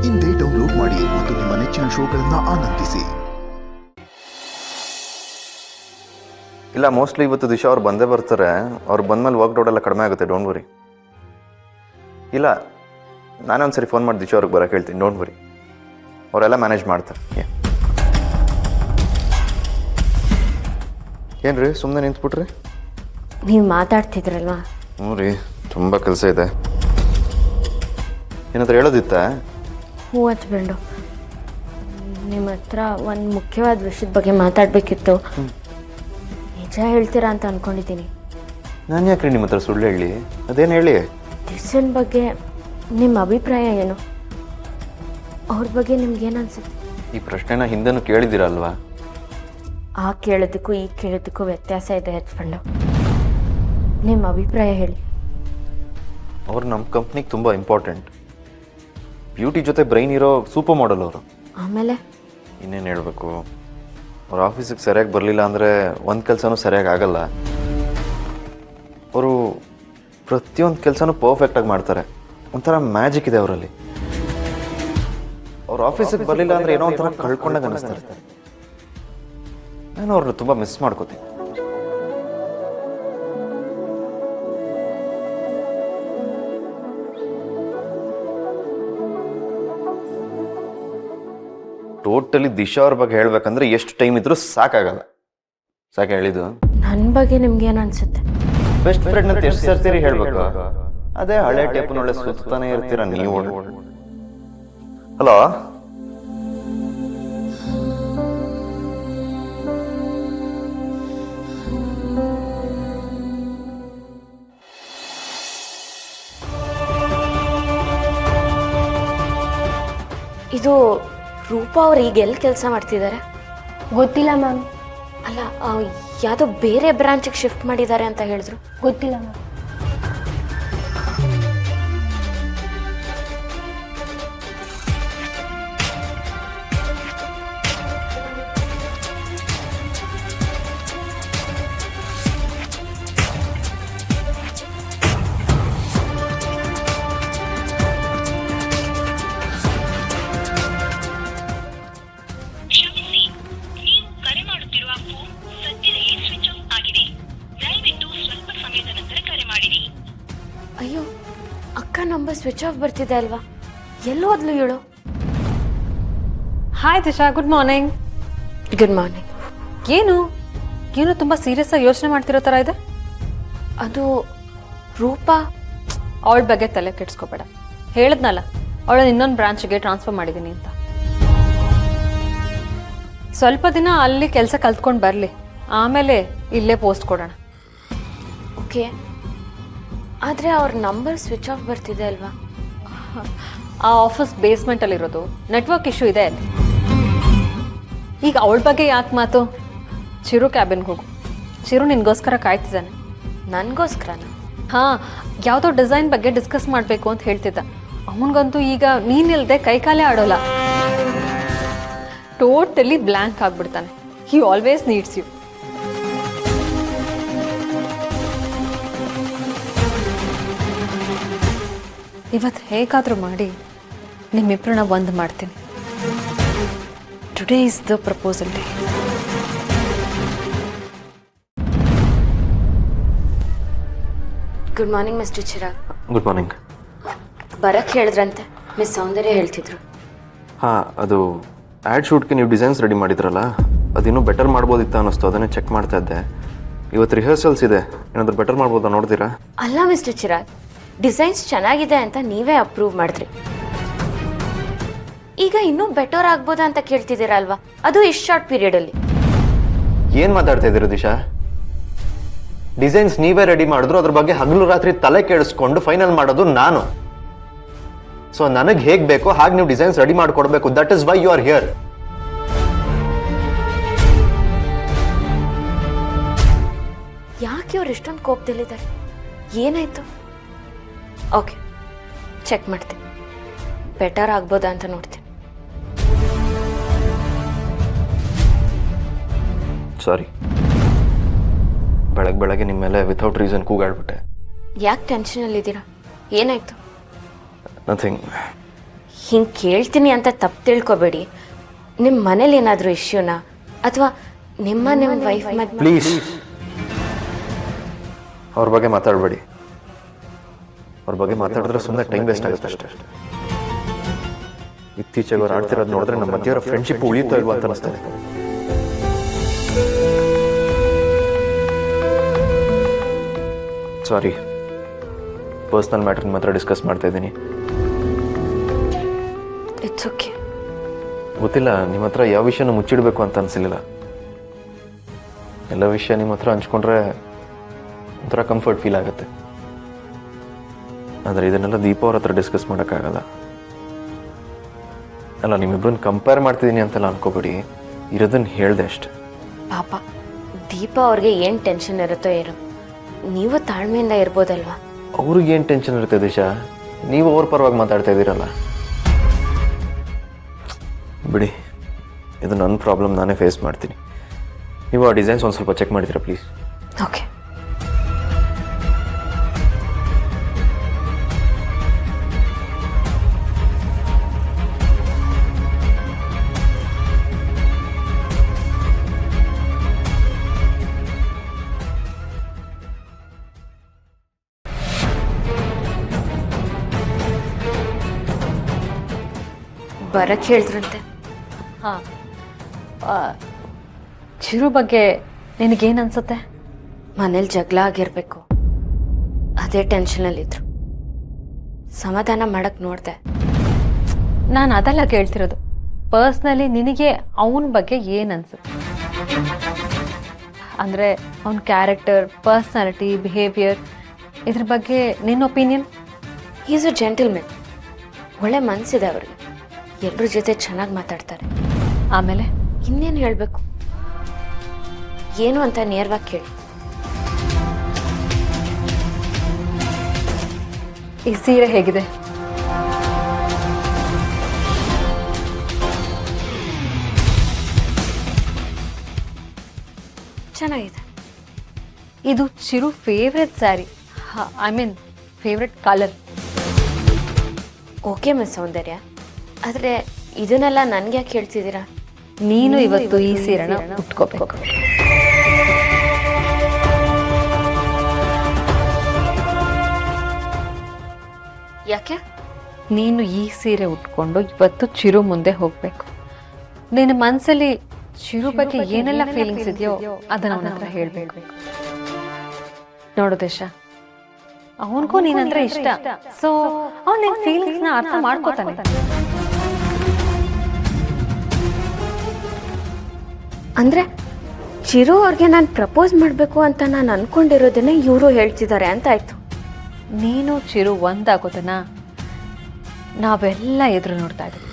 ಇಂದೇ ಡೌನ್ಲೋಡ್ ಮಾಡಿ ಮತ್ತು ನಿಮ್ಮ ನೆಚ್ಚಿನ ಶೋಗಳನ್ನು ಆನಂದಿಸಿ. ಇಲ್ಲ, ಮೋಸ್ಟ್ಲಿ ಇವತ್ತು ದಿಶಾ ಅವ್ರು ಬಂದೇ ಬರ್ತಾರೆ. ಅವ್ರು ಬಂದಮೇಲೆ ವರ್ಕ್ ಲೋಡ್ ಎಲ್ಲ ಕಡಿಮೆ ಆಗುತ್ತೆ, ಡೋಂಟ್ ವರಿ. ಇಲ್ಲ, ನಾನೇ ಒಂದ್ಸರಿ ಫೋನ್ ಮಾಡಿ ದಿಶಾ ಅವ್ರಿಗೆ ಬರೋಕೆ ಹೇಳ್ತೀನಿ, ಡೋಂಟ್ ವರಿ. ಅವರೆಲ್ಲ ಮ್ಯಾನೇಜ್ ಮಾಡ್ತಾರೆ. ಏನು ರೀ ಸುಮ್ಮನೆ ನಿಂತ್ಬಿಟ್ರಿ? ನೀವು ಮಾತಾಡ್ತಿದ್ರಲ್ವಾ? ಹ್ಞೂ ರೀ, ತುಂಬ ಕೆಲಸ ಇದೆ. ಏನಾದರೂ ಹೇಳೋದಿತ್ತಾ? ಹ್ಞೂ ಹಚ್ಬಂಡು, ನಿಮ್ಮ ಹತ್ರ ಒಂದು ಮುಖ್ಯವಾದ ವಿಷಯದ ಬಗ್ಗೆ ಮಾತಾಡಬೇಕಿತ್ತು. ನಿಜ ಹೇಳ್ತೀರಾ ಅಂತ ಅಂದ್ಕೊಂಡಿದ್ದೀನಿ. ನಾನು ಯಾಕ್ರಿ ನಿಮ್ಮ ಹತ್ರ ಸುಳ್ಳು ಹೇಳಿ? ಅದೇನು ಹೇಳಿ. ದಿಶನ್ ಬಗ್ಗೆ ನಿಮ್ಮ ಅಭಿಪ್ರಾಯ ಏನು? ಅವ್ರ ಬಗ್ಗೆ ನಿಮ್ಗೇನು ಅನ್ಸುತ್ತೆ? ಈ ಪ್ರಶ್ನೆನ ಹಿಂದೆನೂ ಕೇಳಿದ್ದೀರಲ್ವಾ? ಆ ಕೇಳೋದಕ್ಕೂ ಈ ಕೇಳೋದಕ್ಕೂ ವ್ಯತ್ಯಾಸ ಇದೆ ಹಚ್ಬಂಡು. ನಿಮ್ಮ ಅಭಿಪ್ರಾಯ ಹೇಳಿ. ಅವ್ರು ನಮ್ಮ ಕಂಪ್ನಿಗೆ ತುಂಬ ಇಂಪಾರ್ಟೆಂಟ್. ಬ್ಯೂಟಿ ಜೊತೆ ಬ್ರೈನ್ ಇರೋ ಸೂಪರ್ ಮಾಡೆಲ್ ಅವರು. ಆಮೇಲೆ ಇನ್ನೇನು ಹೇಳಬೇಕು, ಅವ್ರ ಆಫೀಸಿಗೆ ಸರಿಯಾಗಿ ಬರಲಿಲ್ಲ ಅಂದರೆ ಒಂದು ಕೆಲಸನೂ ಸರಿಯಾಗಿ ಆಗಲ್ಲ. ಅವರು ಪ್ರತಿಯೊಂದು ಕೆಲಸನೂ ಪರ್ಫೆಕ್ಟಾಗಿ ಮಾಡ್ತಾರೆ. ಒಂಥರ ಮ್ಯಾಜಿಕ್ ಇದೆ ಅವರಲ್ಲಿ. ಅವ್ರ ಆಫೀಸಿಗೆ ಬರಲಿಲ್ಲ ಅಂದರೆ ಏನೋ ಒಂಥರ ಕಳ್ಕೊಂಡಾಗ ಅನ್ನಿಸ್ತಾರೆ. ನಾನು ಅವ್ರನ್ನ ತುಂಬ ಮಿಸ್ ಮಾಡ್ಕೋತೀನಿ. ಟೋಟಲಿ ದಿಶಾ ಅವ್ರ ಬಗ್ಗೆ ಹೇಳ್ಬೇಕಂದ್ರೆ ಎಷ್ಟು ಟೈಮ್ ಇದ್ರೂ ಸಾಕಾಗಲ್ಲ. ಸಾಕು ಹೇಳಿದ್ದು. ನನ್ನ ಬಗ್ಗೆ ನಿಮ್ಗೇನು ಅನ್ಸುತ್ತೆ? ಬೆಸ್ಟ್ ಫ್ರೆಂಡ್ ಅಂತ ಎಷ್ಟು ಸರ್ತೀರಿ ಹೇಳ್ಬೇಕು? ಅದೇ ಹಳೆ ಟೇಪ್ನೊಳ್ಳೆ ಸುತ್ತಾನೆ ಇರ್ತೀರ ನೀವು. ಹಲೋ, ಇದು ರೂಪಾ ಅವ್ರು ಈಗ ಎಲ್ಲಿ ಕೆಲಸ ಮಾಡ್ತಿದ್ದಾರೆ? ಗೊತ್ತಿಲ್ಲ ಮ್ಯಾಮ್. ಅಲ್ಲ, ಯಾವುದೋ ಬೇರೆ ಬ್ರಾಂಚಿಗೆ ಶಿಫ್ಟ್ ಮಾಡಿದ್ದಾರೆ ಅಂತ ಹೇಳಿದ್ರು. ಗೊತ್ತಿಲ್ಲ ಮ್ಯಾಮ್. ಅಯ್ಯೋ, ಅಕ್ಕ ನಂಬರ್ ಸ್ವಿಚ್ ಆಫ್ ಬರ್ತಿದೆ ಅಲ್ವಾ? ಎಲ್ಲೋ ಹೋದ್ಲು ಹೇಳು. Hi Disha, good morning. Good morning. ಏನು ತುಂಬ ಸೀರಿಯಸ್ ಆಗಿ ಯೋಚನೆ ಮಾಡ್ತಿರೋ ಥರ ಇದೆ. ಅದು ರೂಪಾ. ಅವಳ ಬಗ್ಗೆ ತಲೆ ಕೆಡ್ಸ್ಕೋಬೇಡ. ಹೇಳಿದ್ನಲ್ಲ, ಅವಳನ್ನ ಇನ್ನೊಂದು ಬ್ರಾಂಚ್ಗೆ ಟ್ರಾನ್ಸ್ಫರ್ ಮಾಡಿದ್ದೀನಿ ಅಂತ. ಸ್ವಲ್ಪ ದಿನ ಅಲ್ಲಿ ಕೆಲಸ ಕಲ್ತ್ಕೊಂಡು ಬರಲಿ, ಆಮೇಲೆ ಇಲ್ಲೇ ಪೋಸ್ಟ್ ಕೊಡೋಣ. ಓಕೆ, ಆದರೆ ಅವ್ರ ನಂಬರ್ ಸ್ವಿಚ್ ಆಫ್ ಬರ್ತಿದೆ ಅಲ್ವಾ? ಆ ಆಫೀಸ್ ಬೇಸ್ಮೆಂಟಲ್ಲಿರೋದು, ನೆಟ್ವರ್ಕ್ ಇಶ್ಯೂ ಇದೆ ಅಲ್ಲಿ. ಈಗ ಅವಳ ಬಗ್ಗೆ ಯಾಕೆ ಮಾತು? ಚಿರು ಕ್ಯಾಬಿನ್ಗೆ ಹೋಗು. ಚಿರು ನಿನ್ಗೋಸ್ಕರ ಕಾಯ್ತಿದ್ದಾನೆ. ನನಗೋಸ್ಕರನ? ಹಾಂ, ಯಾವುದೋ ಡಿಸೈನ್ ಬಗ್ಗೆ ಡಿಸ್ಕಸ್ ಮಾಡಬೇಕು ಅಂತ ಹೇಳ್ತಿದ್ದ. ಅವನಿಗಂತೂ ಈಗ ನೀನಿಲ್ಲದೆ ಕೈಕಾಲೇ ಆಡೋಲ್ಲ. ಟೋಟಲಿ ಬ್ಲ್ಯಾಂಕ್ ಆಗಿಬಿಡ್ತಾನೆ. He always needs you. ಇವತ್ತು ಹೇಗಾದರೂ ಮಾಡಿ ನಿಮ್ಮಿಬ್ಬರನ್ನ ಒಂದು ಮಾಡ್ತೀನಿ. Today is the proposal day. Good morning mister Chirag. Good morning. ಬರಕ್ಕೆ ಹೇಳಿದ್ರಂತೆ, ಮಿಸ್ ಸೌಂದರ್ಯ ಹೇಳ್ತಿದ್ರು. ಹಾಂ, ಅದು ಆ್ಯಡ್ ಶೂಟ್ಗೆ ನೀವು ಡಿಸೈನ್ಸ್ ರೆಡಿ ಮಾಡಿದ್ರಲ್ಲ, ಅದಿನ್ನೂ ಬೆಟರ್ ಮಾಡ್ಬೋದಿತ್ತು ಅನ್ನಿಸ್ತು. ಅದನ್ನೇ ಚೆಕ್ ಮಾಡ್ತಾ ಇದ್ದೆ. ಇವತ್ತು ರಿಹರ್ಸಲ್ಸ್ ಇದೆ, ಏನಾದರೂ ಬೆಟರ್ ಮಾಡ್ಬೋದಾ ನೋಡ್ತೀರಾ? ಅಲ್ಲ ಮಿಸ್ಟರ್ ಚಿರಾಗ್, ಡಿಸೈನ್ಸ್ ಚೆನ್ನಾಗಿದೆ ಅಂತ ನೀವೇ ಅಪ್ರೂವ್ ಮಾಡಿದ್ರಿ. ಈಗ ಇನ್ನೂ ಬೆಟರ್ ಆಗ್ಬೋದಾ ಅಂತ ಕೇಳ್ತಿದ್ದೀರಾ ಅಲ್ವಾ? ಅದು ಇಷ್ಟು ಶಾರ್ಟ್ ಪೀರಿಯಡಲ್ಲಿ. ಏನು ಮಾತಾಡ್ತಾ ಇದ್ದೀರಾ ದಿಶಾ? ಡಿಸೈನ್ಸ್ ನೀವೇ ರೆಡಿ ಮಾಡಿದ್ರು, ಅದ್ರ ಬಗ್ಗೆ ಹಗಲು ರಾತ್ರಿ ತಲೆ ಕೆಡಿಸ್ಕೊಂಡು ಫೈನಲ್ ಮಾಡೋದು ನಾನು. ಸೊ ನನಗೆ ಹೇಗೆ ಬೇಕೋ ಹಾಗೆ ನೀವು ಡಿಸೈನ್ಸ್ ರೆಡಿ ಮಾಡಿಕೊಡ್ಬೇಕು. That is why you are here. ಯಾಕೆ ಇವ್ರು ಇಷ್ಟೊಂದು ಕೋಪದಲ್ಲಿದ್ದಾರೆ? ಏನಾಯ್ತು? ಓಕೆ, ಚೆಕ್ ಮಾಡ್ತೀನಿ. ಬೆಟರ್ ಆಗ್ಬೋದಾ ಅಂತ ನೋಡ್ತೀನಿ. ಸಾರಿ, ಬೆಳಗ್ಗೆ ನಿಮ್ಮ ಮೇಲೆ ವಿಥೌಟ್ ರೀಸನ್ ಕೂಗಾಡ್ಬಿಟ್ಟೆ. ಯಾಕೆ ಟೆನ್ಷನಲ್ಲಿದ್ದೀರಾ? ಏನಾಯ್ತು? ನಥಿಂಗ್. ಹಿಂಗೆ ಕೇಳ್ತೀನಿ ಅಂತ ತಪ್ಪು ತಿಳ್ಕೊಬೇಡಿ. ನಿಮ್ಮ ಮನೇಲಿ ಏನಾದರೂ ಇಶ್ಯೂನಾ ಅಥವಾ ನಿಮ್ಮ ವೈಫ್ ಮತ್ತು ಪ್ಲೀಸ್ ಅವ್ರ ಬಗ್ಗೆ ಮಾತಾಡಬೇಡಿ. ಅವ್ರ ಬಗ್ಗೆ ಮಾತಾಡಿದ್ರೆ ಸುಮ್ಮನೆ ಟೈಮ್ ವೇಸ್ಟ್ ಆಗುತ್ತೆ ಅಷ್ಟೇ. ಇತ್ತೀಚೆಗೆ ಅವ್ರು ಆಡ್ತಿರೋದು ನೋಡಿದ್ರೆ ನಮ್ಮ ಮಧ್ಯೆ ಫ್ರೆಂಡ್ಶಿಪ್ ಉಳಿಯುತ್ತಾ ಇಲ್ವಾ ಅಂತ ಅನಿಸ್ತದೆ. ಸಾರಿ, ಪರ್ಸ್ನಲ್ ಮ್ಯಾಟ್ರನ್ನ ಮಾತ್ರ ಡಿಸ್ಕಸ್ ಮಾಡ್ತಾ ಇದ್ದೀನಿ. It's okay. ಗೊತ್ತಿಲ್ಲ, ನಿಮ್ಮ ಹತ್ರ ಯಾವ ವಿಷಯನೂ ಮುಚ್ಚಿಡಬೇಕು ಅಂತ ಅನಿಸಲಿಲ್ಲ. ಎಲ್ಲ ವಿಷಯ ನಿಮ್ಮ ಹತ್ರ ಹಂಚ್ಕೊಂಡ್ರೆ ಒಂಥರ ಕಂಫರ್ಟ್ ಫೀಲ್ ಆಗುತ್ತೆ. ಆದರೆ ಇದನ್ನೆಲ್ಲ ದೀಪ ಅವ್ರ ಹತ್ರ ಡಿಸ್ಕಸ್ ಮಾಡೋಕ್ಕಾಗಲ್ಲ. ಅಲ್ಲ, ನಿಮ್ಮಿಬ್ಬರನ್ನ ಕಂಪೇರ್ ಮಾಡ್ತಿದ್ದೀನಿ ಅಂತೆಲ್ಲ ಅನ್ಕೋಬೇಡಿ, ಇರೋದನ್ನು ಹೇಳಿದೆ ಅಷ್ಟೆ. ಪಾಪ ದೀಪ ಅವ್ರಿಗೆ ಏನು ಟೆನ್ಷನ್ ಇರುತ್ತೋ ಏನೋ, ನೀವು ತಾಳ್ಮೆಯಿಂದ ಇರ್ಬೋದಲ್ವಾ? ಅವ್ರಿಗೆ ಏನು ಟೆನ್ಷನ್ ಇರುತ್ತೆ ದಿಶಾ, ನೀವು ಅವ್ರ ಪರವಾಗಿ ಮಾತಾಡ್ತಾ ಇದ್ದೀರಲ್ಲ. ಬಿಡಿ, ಇದು ನನ್ನ ಪ್ರಾಬ್ಲಮ್, ನಾನೇ ಫೇಸ್ ಮಾಡ್ತೀನಿ. ನೀವು ಆ ಡಿಸೈನ್ಸ್ ಒಂದು ಸ್ವಲ್ಪ ಚೆಕ್ ಮಾಡಿದ್ದೀರಾ ಪ್ಲೀಸ್? ಓಕೆ. ಬರಕ್ಕೆ ಹೇಳಿದ್ರಂತೆ. ಹಾಂ, ಚಿರು ಬಗ್ಗೆ ನಿನಗೇನು ಅನ್ಸುತ್ತೆ? ಮನೇಲಿ ಜಗಳ ಆಗಿರಬೇಕು, ಅದೇ ಟೆನ್ಷನಲ್ಲಿದ್ರು. ಸಮಾಧಾನ ಮಾಡಕ್ಕೆ ನೋಡಿದೆ. ನಾನು ಅದೆಲ್ಲ ಕೇಳ್ತಿರೋದು, ಪರ್ಸ್ನಲಿ ನಿನಗೆ ಅವನ ಬಗ್ಗೆ ಏನು ಅನ್ಸುತ್ತೆ? ಅಂದರೆ ಅವನ ಕ್ಯಾರೆಕ್ಟರ್, ಪರ್ಸ್ನಾಲಿಟಿ, ಬಿಹೇವಿಯರ್, ಇದ್ರ ಬಗ್ಗೆ ನಿನ್ನ ಒಪಿನಿಯನ್? ಈಸ್ ಅ ಜೆಂಟಲ್ಮೆನ್, ಒಳ್ಳೆ ಮನಸ್ಸಿದೆ ಅವ್ರಿಗೆ, ಎಲ್ಲರ ಜೊತೆ ಚೆನ್ನಾಗಿ ಮಾತಾಡ್ತಾರೆ. ಆಮೇಲೆ ಇನ್ನೇನು ಹೇಳಬೇಕು, ಏನು ಅಂತ ನೇರವಾಗಿ ಕೇಳಿ. ಈ ಸೀರೆ ಹೇಗಿದೆ? ಚೆನ್ನಾಗಿದೆ. ಇದು Chiru favourite sari, I mean favourite colour. Okay miss Soundarya, ಆದರೆ ಇದನ್ನೆಲ್ಲ ನನಗೆ ಯಾಕೆ ಹೇಳ್ತಿದ್ದೀರಾ? ನೀನು ಇವತ್ತು ಈ ಸೀರೆನ ಉಟ್ಕೋಬೇಕು. ಯಾಕೆ? ನೀನು ಈ ಸೀರೆ ಉಟ್ಕೊಂಡು ಇವತ್ತು ಚಿರು ಮುಂದೆ ಹೋಗ್ಬೇಕು. ನಿನ್ನ ಮನಸ್ಸಲ್ಲಿ ಚಿರು ಬಗ್ಗೆ ಏನೆಲ್ಲ ಫೀಲಿಂಗ್ಸ್ ಇದೆಯೋ ಅದನ್ನ ಅವನ ಹತ್ರ ಹೇಳ್ಬೇಕು. ನೋಡು ದೇಶ, ಅವನಿಗೂ ನೀನಂದ್ರೆ ಇಷ್ಟ, ಸೊ ಅವ್ನು ನಿನ್ನ ಫೀಲಿಂಗ್ಸ್ನ ಅರ್ಥ ಮಾಡ್ಕೋತಾನೆ. ಅಂದರೆ ಚಿರು ಅವ್ರಿಗೆ ನಾನು ಪ್ರಪೋಸ್ ಮಾಡಬೇಕು ಅಂತ ನಾನು ಅಂದ್ಕೊಂಡಿರೋದನ್ನೇ ಇವರು ಹೇಳ್ತಿದ್ದಾರೆ ಅಂತ ಆಯಿತು. ನೀನು ಚಿರು ಒಂದಾಗೋದನ್ನ ನಾವೆಲ್ಲ ಎದುರು ನೋಡ್ತಾ ಇದ್ದೀವಿ.